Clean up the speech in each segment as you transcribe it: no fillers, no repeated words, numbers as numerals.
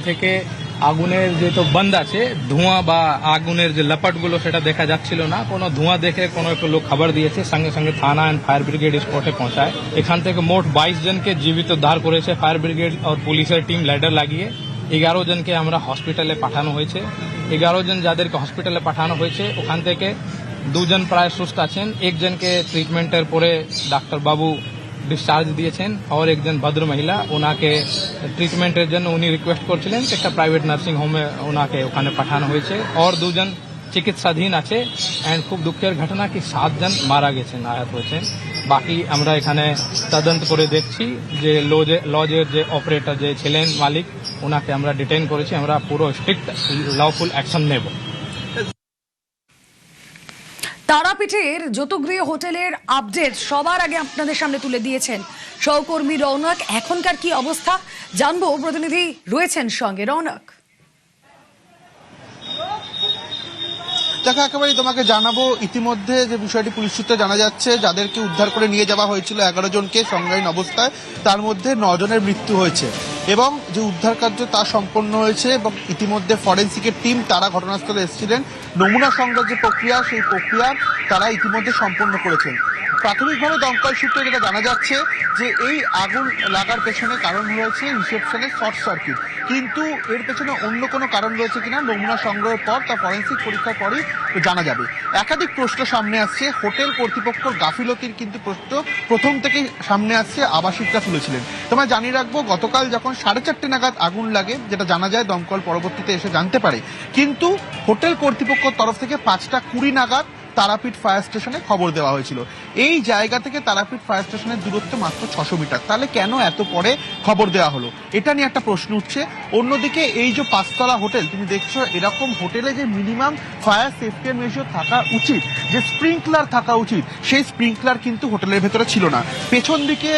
থেকে আগুনের যেহেতু বন্ধ আছে, ধোঁয়া বা আগুনের যে লপটগুলো সেটা দেখা যাচ্ছিল না। কোনো ধোঁয়া দেখে কোনো একটা লোক খবর দিয়েছে, সঙ্গে সঙ্গে থানা এন্ড ফায়ার ব্রিগেড স্পটে পৌঁছায়। এখান থেকে মোট 22 জনকে জীবিত উদ্ধার করেছে ফায়ার ব্রিগেড আর পুলিশের টিম ল্যাডার লাগিয়ে। 11 জনকে আমরা হসপিটালে পাঠানো হয়েছে। 11 জন যাদেরকে হসপিটালে পাঠানো হয়েছে ওখান থেকে 2 জন প্রায় সুস্থ আছেন, 1 জনকে ট্রিটমেন্টের পরে ডাক্তার বাবু ডিসচার্জ দিয়েছেন আর একজন ভদ্র মহিলা ওনাকে ট্রিটমেন্টের জন্য উনি রিকোয়েস্ট করছিলেন একটা প্রাইভেট নার্সিং হোমে ওনাকে ওখানে পাঠানো হয়েছে। আর 2 জন চিকিৎসাধীন আছে। এন্ড খুব দুঃখের ঘটনা কি 7 জন মারা গেছেন, আহত হয়েছেন। বাকি আমরা এখানে তদন্ত করে দেখছি যে লজের যে অপারেটর যে ছিলেন মালিক ওনাকে আমরা ডিটেইন করেছি। আমরা পুরো স্ট্রিক্ট লফুল অ্যাকশন নেব। তারাপীঠের জ্যোতিগৃহ হোটেলের আপডেট সবার আগে আপনাদের সামনে তুলে দিয়েছেন সহকর্মী রৌনক। এখনকার কি অবস্থা জানবো, প্রতিনিধি রয়েছেন সঙ্গে। রৌনক, দেখো একেবারেই তোমাকে জানাবো, ইতিমধ্যে যে বিষয়টি পুলিশ সূত্রে জানা যাচ্ছে, যাদেরকে উদ্ধার করে নিয়ে যাওয়া হয়েছিল 11 জনকে সংজ্ঞাহীন অবস্থায়, তার মধ্যে 9 জনের মৃত্যু হয়েছে এবং যে উদ্ধার কার্য তা সম্পন্ন হয়েছে এবং ইতিমধ্যে ফরেন্সিকের টিম তারা ঘটনাস্থলে এসেছিলেন। নমুনা সংগ্রহ যে প্রক্রিয়া, সেই প্রক্রিয়া তারা ইতিমধ্যে সম্পন্ন করেছেন। প্রাথমিকভাবে দমকল সূত্রে যেটা জানা যাচ্ছে যে এই আগুন লাগার পেছনে কারণ রয়েছে রিসেপশনের শর্ট সার্কিট, কিন্তু এর পেছনে অন্য কোনো কারণ রয়েছে কিনা নমুনা সংগ্রহের পর তা ফরেন্সিক পরীক্ষার পরই জানা যাবে। একাধিক প্রশ্ন সামনে আসছে, হোটেল কর্তৃপক্ষের গাফিলতির কিন্তু প্রশ্ন প্রথম থেকেই সামনে আসছে, আবাসিকরা তুলেছিলেন। তোমায় জানিয়ে রাখবো, গতকাল যখন 4:30 নাগাদ আগুন লাগে, যেটা জানা যায় দমকল পরবর্তীতে এসে জানতে পারে, কিন্তু হোটেল কর্তৃপক্ষের তরফ থেকে 5:20 নাগাদ তারাপীঠ ফায়ার স্টেশনে খবর দেওয়া হয়েছিল। এই জায়গা থেকে তারাপীঠ ফায়ার স্টেশনের দূরত্ব মাত্র 600 মিটার। তাহলে কেন এত পরে খবর দেওয়া হলো, এটা নিয়ে একটা প্রশ্ন উঠছে। অন্যদিকে এই যে 5তলা হোটেল তুমি দেখছো, এরকম হোটেলে যে মিনিমাম ফায়ার সেফটি মেশিও থাকা উচিত, যে স্প্রিংকলার থাকা উচিত, সেই স্প্রিংকলার কিন্তু হোটেলের ভেতরে ছিল না। পেছন দিকে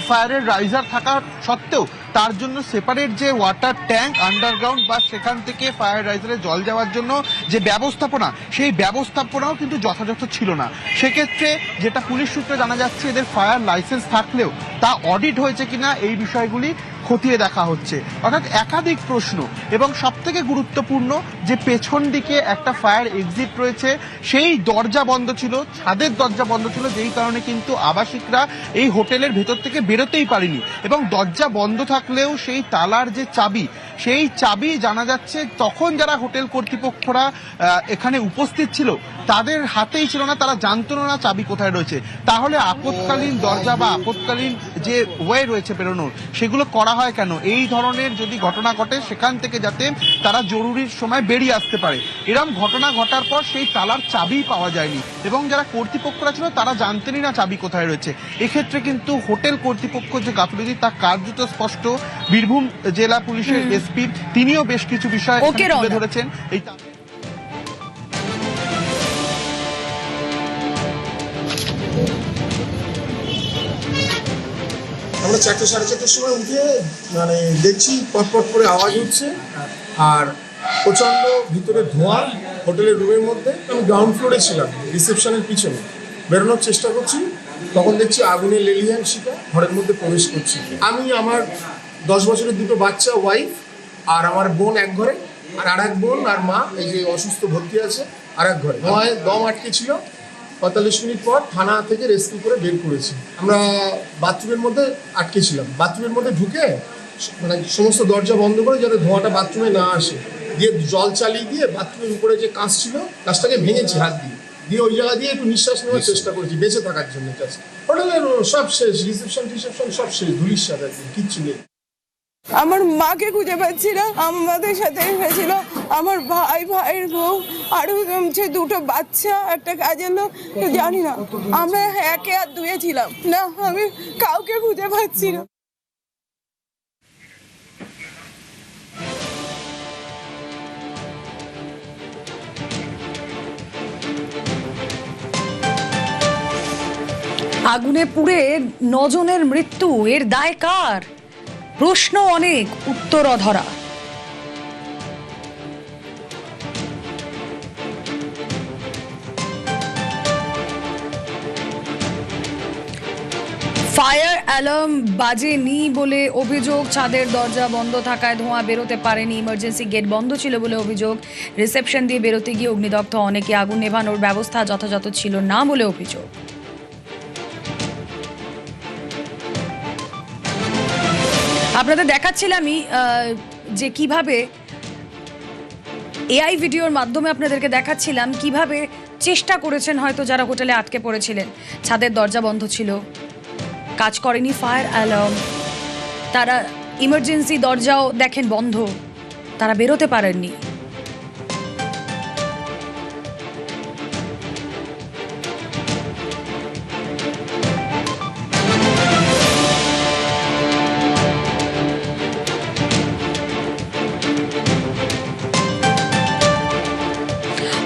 ফায়ারের রাইজার থাকা সত্ত্বেও তার জন্য সেপারেট যে ওয়াটার ট্যাঙ্ক আন্ডারগ্রাউন্ড বা সেখান থেকে ফায়ার রাইজারে জল যাওয়ার জন্য যে ব্যবস্থাপনা, সেই ব্যবস্থাপনাও কিন্তু যথাযথ ছিল না। সেক্ষেত্রে যেটা পুলিশ সূত্রে জানা যাচ্ছে, এদের ফায়ার লাইসেন্স থাকলেও তা অডিট হয়েছে কিনা এই বিষয়গুলি খতিয়ে দেখা হচ্ছে। অর্থাৎ একাধিক প্রশ্ন, এবং সবথেকে গুরুত্বপূর্ণ যে পেছন দিকে একটা ফায়ার এক্সিট রয়েছে, সেই দরজা বন্ধ ছিল, ছাদের দরজা বন্ধ ছিল, যেই কারণে কিন্তু আবাসিকরা এই হোটেলের ভেতর থেকে বেরোতেই পারেনি। এবং দরজা বন্ধ থাকলেও সেই তালার যে চাবি, সেই চাবি জানা যাচ্ছে তখন যারা হোটেল কর্তৃপক্ষরা এখানে উপস্থিত ছিল তাদের হাতেই ছিল না, তারা জানতো না চাবি কোথায় রয়েছে। তাহলে আপৎকালীন দরজা বা আপৎকালীন যে ওয়ে রয়েছে বেরোনোর, সেগুলো করা হয় কেন? এই ধরনের যদি ঘটনা ঘটে সেখান থেকে যাতে তারা জরুরির সময় বেরিয়ে আসতে পারে। এরকম ঘটনা ঘটার পর সেই তালার চাবি পাওয়া যায়নি এবং যারা কর্তৃপক্ষরা ছিল তারা জানতেনই না চাবি কোথায় রয়েছে। এক্ষেত্রে কিন্তু হোটেল কর্তৃপক্ষ যে গাফিলতি তা কার্যত স্পষ্ট। বীরভূম জেলা পুলিশের এসপি তিনিও বেশ কিছু বিষয় তুলে ধরেছেন। এই আমরা 4টে 4:30 সময় উঠে মানে দেখছি পটপট করে আওয়াজ হচ্ছে আর প্রচণ্ড ভিতরে ধোঁয়া। হোটেলের রুমের মধ্যে আমি গ্রাউন্ড ফ্লোরে ছিলাম, রিসেপশনের পিছনে বেরোনোর চেষ্টা করছি, তখন দেখছি আগুনের লেলিহান শিখা ঘরের মধ্যে প্রবেশ করছি। আমি আমার 10 বছরের 2টো বাচ্চা, ওয়াইফ আর আমার বোন এক ঘরে, আর আরেক বোন আর মা এই যে অসুস্থ ভর্তি আছে আরেক ঘরে। ধোঁয়ায় দম আটকে ছিল। 45 মিনিট পর থানা থেকে রেস্কিউ করে বের করেছি। আমরা বাথরুমের মধ্যে আটকে ছিলাম, বাথরুমের মধ্যে ঢুকে মানে সমস্ত দরজা বন্ধ করে যাতে ধোঁয়াটা বাথরুমে না আসে, দিয়ে জল চালিয়ে দিয়ে বাথরুমের উপরে যে কাঁচ ছিল কাঁচটাকে ভেঙেছি হাত দিয়ে, দিয়ে ওই জায়গা দিয়ে একটু নিঃশ্বাস নেওয়ার চেষ্টা করেছি বেঁচে থাকার জন্য। হোটেলের সব শেষ, রিসেপশন সব শেষ, ধুলির সাথে কিচ্ছু নেই। আমার মাকে খুঁজে পাচ্ছি না, আমাদের সাথে হয়েছিল আমার ভাইয়ের বউ, আরো 2টো বাচ্চা, একটা কাজের লোক, জানি না আমরা 1 আর 2 ছিলাম না, আমি কাউকে খুঁজে পাচ্ছি না। আগুনে পুড়ে 9 জনের মৃত্যু, এর দায় কার? প্রশ্ন অনেক, উত্তর অধরা। ফায়ার অ্যালার্ম বাজেনি বলে অভিযোগ, ছাদের দরজা বন্ধ থাকায় ধোঁয়া বেরোতে পারেনি, ইমার্জেন্সি গেট বন্ধ ছিল বলে অভিযোগ, রিসেপশন দিয়ে বেরোতে গিয়ে অগ্নিদগ্ধ অনেকে, আগুন নেভানোর ব্যবস্থা যথাযথ ছিল না বলে অভিযোগ। আপনাদের দেখাচ্ছিলামই যে কিভাবে এআই ভিডিওর মাধ্যমে আপনাদেরকে দেখাচ্ছিলাম কিভাবে চেষ্টা করেছেন হয়তো যারা হোটেলে আটকে পড়েছিলেন, ছাদের দরজা বন্ধ ছিল, কাজ করেনি ফায়ার অ্যালার্ম, তারা ইমার্জেন্সি দরজাও দেখেন বন্ধ, তারা বেরোতে পারেননি।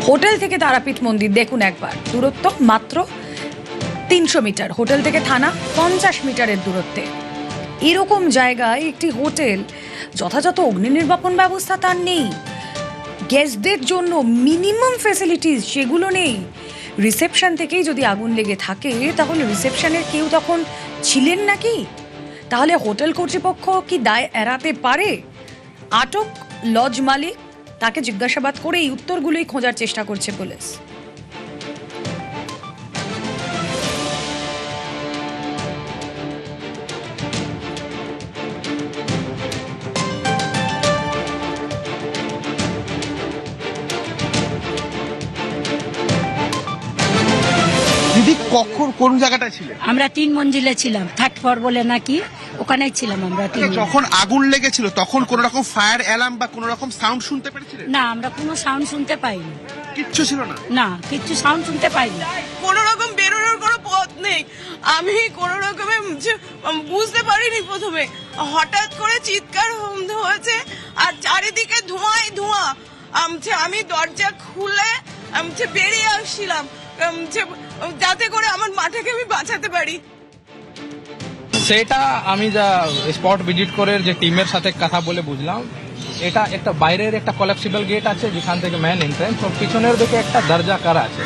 হোটেল থেকে তারাপীঠ মন্দির দেখুন একবার, দূরত্ব মাত্র 300 মিটার, হোটেল থেকে থানা 50 মিটারের দূরত্বে। এরকম জায়গায় একটি হোটেল, যথাযথ অগ্নি নির্বাপন ব্যবস্থা তার নেই, গেস্টদের জন্য মিনিমাম ফ্যাসিলিটিস সেগুলো নেই। রিসেপশন থেকেই যদি আগুন লেগে থাকে তাহলে রিসেপশনের কেউ তখন ছিলেন নাকি? তাহলে হোটেল কর্তৃপক্ষ কি দায় এড়াতে পারে? আটক লজ মালিক, তাকে জিজ্ঞাসাবাদ করে এই উত্তরগুলোই খোঁজার চেষ্টা করছে পুলিশ। দিদি কখন কোন জায়গাটা ছিল? আমরা 3 মঞ্জিলে ছিলাম, থার্ড ফ্লোর বলে নাকি, ওখানেই ছিলাম আমরা 3 মঞ্জিলে। যখন আগুন লেগেছিল তখন কোন রকম ফায়ার অ্যালার্ম বা কোন রকম সাউন্ড শুনতে পেরেছিলেন? না, আমরা কোনো সাউন্ড শুনতে পাইনি। কিচ্ছু ছিল না? না, কিচ্ছু সাউন্ড শুনতে পাইনি। কোনো রকম বেরোনোর কোনো পথ নেই। আমি কোনো রকমে বুঝতে পারিনি প্রথমে, হঠাৎ করে চিৎকার হয়েছে আর চারিদিকে ধোঁয়াই ধোঁয়া। আমি দরজা খুলে বেরিয়ে আসছিলাম যাতে করে আমার মাটাকে আমি বাঁচাতে পারি। সেটা আমি যা স্পট ভিজিট করে যে টিমের সাথে কথা বলে বুঝলাম, এটা একটা বাইরের একটা কলেপসিবল গেট আছে যেখান থেকে মেন এন্ট্রেন্স, আর পিছনের দিকে একটা দরজা করা আছে,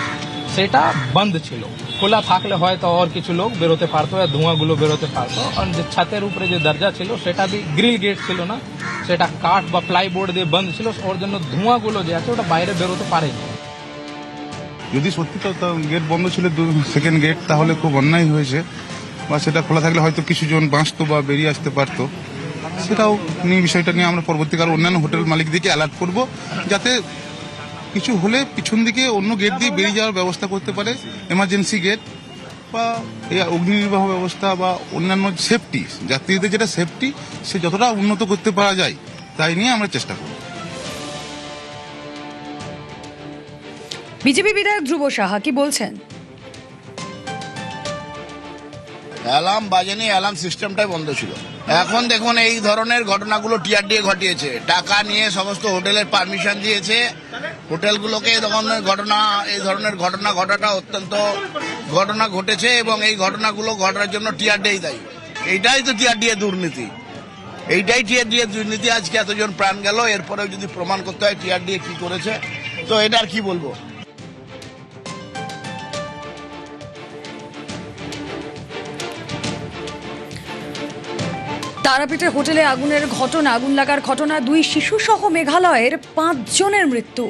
সেটা বন্ধ ছিল। খোলা থাকলে হয়তো আর কিছু লোক বেরোতে পারতো, আর ধোঁয়াগুলো বেরোতে পারতো। আর যে ছাতের উপরে যে দরজা ছিল সেটা বি গ্রিল গেট ছিল না, সেটা কাঠ বা প্লাইবোর্ড দিয়ে বন্ধ ছিল, ওর জন্য ধোঁয়াগুলো যে আছে ওটা বাইরে বেরোতে পারেনি। যদি সত্যি তো গেট বন্ধ ছিল, সেকেন্ড গেট, তাহলে খুব অন্যায় হয়েছে, বা সেটা খোলা থাকলে হয়তো কিছু জন বাঁচতো বা বেরিয়ে আসতে পারতো। সেটাও নিয়ে বিষয়টা নিয়ে আমরা পরবর্তীকালে অন্যান্য হোটেল মালিকদেরকে অ্যালার্ট করব, যাতে কিছু হলে পিছন দিকে অন্য গেট দিয়ে বেরিয়ে যাওয়ার ব্যবস্থা করতে পারে, এমার্জেন্সি গেট বা এই অগ্নি নির্বাহ ব্যবস্থা বা অন্যান্য সেফটি, যাত্রীদের যেটা সেফটি সে যতটা উন্নত করতে পারা যায় তাই নিয়ে আমরা চেষ্টা করব। বিজেপি বিধায়ক ধ্রুব সাহা কি বলছেন? অ্যালার্ম বাজেনি, অ্যালার্ম সিস্টেমটাই বন্ধ ছিল। এখন দেখুন এই ধরনের ঘটনাগুলো টিআরডিএ ঘটিয়েছে, টাকা নিয়ে সমস্ত হোটেলের পারমিশন দিয়েছে, হোটেলগুলোকে এই ধরনের ঘটনা ঘটাটা অত্যন্ত ঘটনা ঘটেছে, এবং এই ঘটনাগুলো ঘটার জন্য টিআরডিএই দায়ী। এইটাই তো টিআরডিএ দুর্নীতি, এইটাই টিআরডিএ দুর্নীতি। আজকে এতজন প্রাণ গেল, এরপরেও যদি প্রমাণ করতে হয় টিআরডিএ কি করেছে, তো এটা আর কি বলবো। তারাপীঠে হোটেলে আগুন লাগার ঘটনা, 2 শিশু সহ মেঘালয়ের 5 জনের মৃত্যু।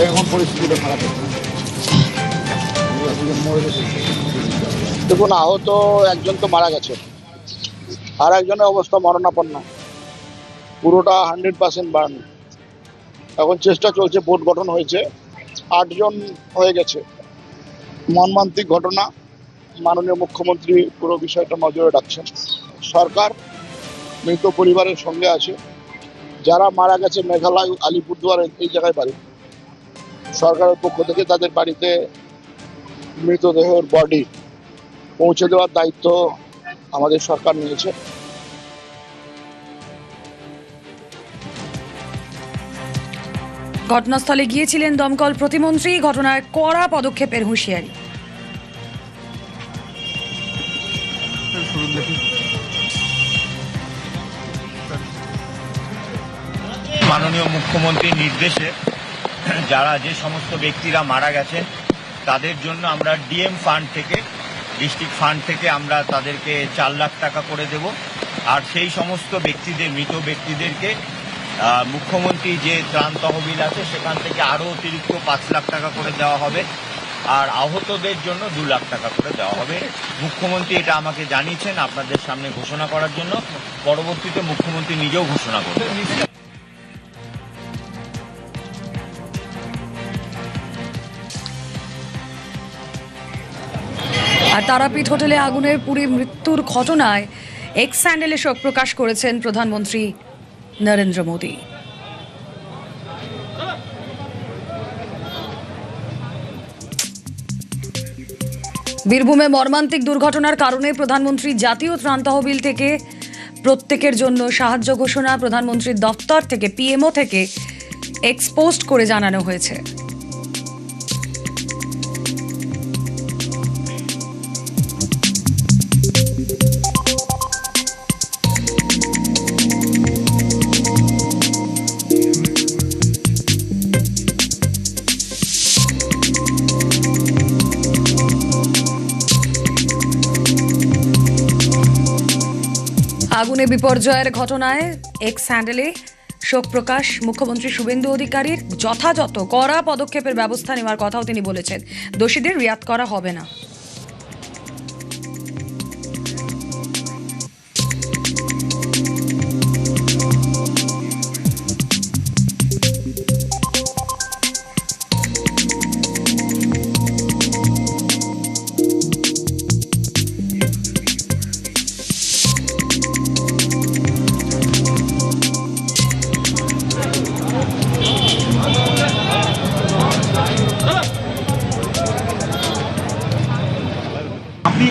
এখন পরিস্থিতিটা খারাপ হচ্ছে। দেখুন, আহত একজন তো মারা গেছে, আর একজনের অবস্থা মরণাপন্ন, পুরোটা 100% বার্ন। এখন চেষ্টা চলছে, বোর্ড গঠন হয়েছে, 8 জন হয়ে গেছে। মর্মান্তিক ঘটনা, মাননীয় মুখ্যমন্ত্রী পুরো বিষয়টা নজরে রাখছেন। সরকার মৃত পরিবারের সঙ্গে আছে, যারা মারা গেছে মেঘালয় আলিপুরদুয়ার এই জায়গায় বাড়ি। সরকারের পক্ষ থেকে তাদের বাড়িতে মৃতদেহের বডি পৌঁছে দেওয়ার দায়িত্ব আমাদের সরকার নিয়েছে। ঘটনাস্থলে গিয়েছিলেন দমকল প্রতিমন্ত্রী, ঘটনায় কড়া পদক্ষেপের হুঁশিয়ারি। মাননীয় মুখ্যমন্ত্রীর নির্দেশে যারা যে সমস্ত ব্যক্তিরা মারা গেছেন তাদের জন্য আমরা ডিএম ফান্ড থেকে, ডিস্ট্রিক্ট ফান্ড থেকে আমরা তাদেরকে 4 লাখ টাকা করে দেব। আর সেই সমস্ত ব্যক্তিদের, মৃত ব্যক্তিদেরকে মুখ্যমন্ত্রী যে ত্রাণ তহবিল আছে সেখান থেকে আরও অতিরিক্ত 5 লাখ টাকা করে দেওয়া হবে। আর আহতদের জন্য 2 লাখ টাকা করে দেওয়া হবে। মুখ্যমন্ত্রী এটা আমাকে জানিয়েছেন আপনাদের সামনে ঘোষণা করার জন্য। পরবর্তীতে মুখ্যমন্ত্রী নিজেও ঘোষণা করবেন। আর তারাপীঠ হোটেলে আগুনের পুড়ে মৃত্যুর ঘটনায় এক্স হ্যান্ডেলে শোক প্রকাশ করেছেন প্রধানমন্ত্রী নরেন্দ্র মোদী। বীরভূমে মর্মান্তিক দুর্ঘটনার কারণে প্রধানমন্ত্রী জাতীয় ত্রাণ তহবিল থেকে প্রত্যেকের জন্য সাহায্য ঘোষণা প্রধানমন্ত্রীর দপ্তর থেকে, পিএমও থেকে এক্সপোস্ট করে জানানো হয়েছে। আগুনে বিপর্যয়ের ঘটনায় এক্স হ্যান্ডেলে শোক প্রকাশ মুখ্যমন্ত্রী শুভেন্দু অধিকারীর। যথাযথ কড়া পদক্ষেপের ব্যবস্থা নেওয়ার কথাও তিনি বলেছেন। দোষীদের রিয়াত করা হবে না।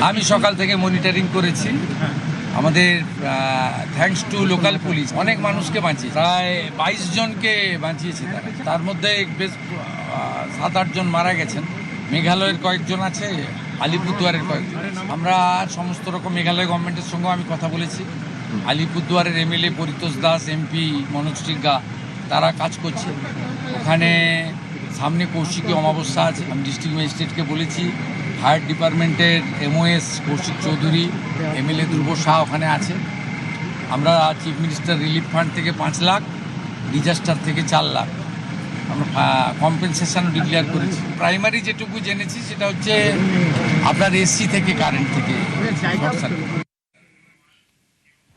আমি সকাল থেকে মনিটরিং করেছি। আমাদের থ্যাঙ্কস টু লোকাল পুলিশ অনেক মানুষকে বাঁচিয়েছে, প্রায় 22 জনকে বাঁচিয়েছে তারা। তার মধ্যে বেশ 7-8 জন মারা গেছেন। মেঘালয়ের কয়েকজন আছে, আলিপুরদুয়ারের কয়েকজন। আমরা সমস্ত রকম মেঘালয় গভর্নমেন্টের সঙ্গেও আমি কথা বলেছি। আলিপুরদুয়ারের এমএলএ পরিতোষ দাস, এমপি মনোজ টিগ্গা, তারা কাজ করছে ওখানে। সামনে কৌশিকী অমাবস্যা আছে। আমি ডিস্ট্রিক্ট ম্যাজিস্ট্রেটকে বলেছি। ফায়ার ডিপার্টমেন্টের এমওএস কৌশিক চৌধুরী, এমএলএ ধ্রুব শাহ ওখানে আছে। আমরা চিফ মিনিস্টার রিলিফ ফান্ড থেকে 5 লাখ, ডিজাস্টার থেকে 4 লাখ আমরা কম্পেনসেশনও ডিক্লেয়ার করেছি। প্রাইমারি যেটুকু জেনেছি সেটা হচ্ছে আপনার এসি থেকে, কারেন্ট থেকে শর্ট সার্কিট।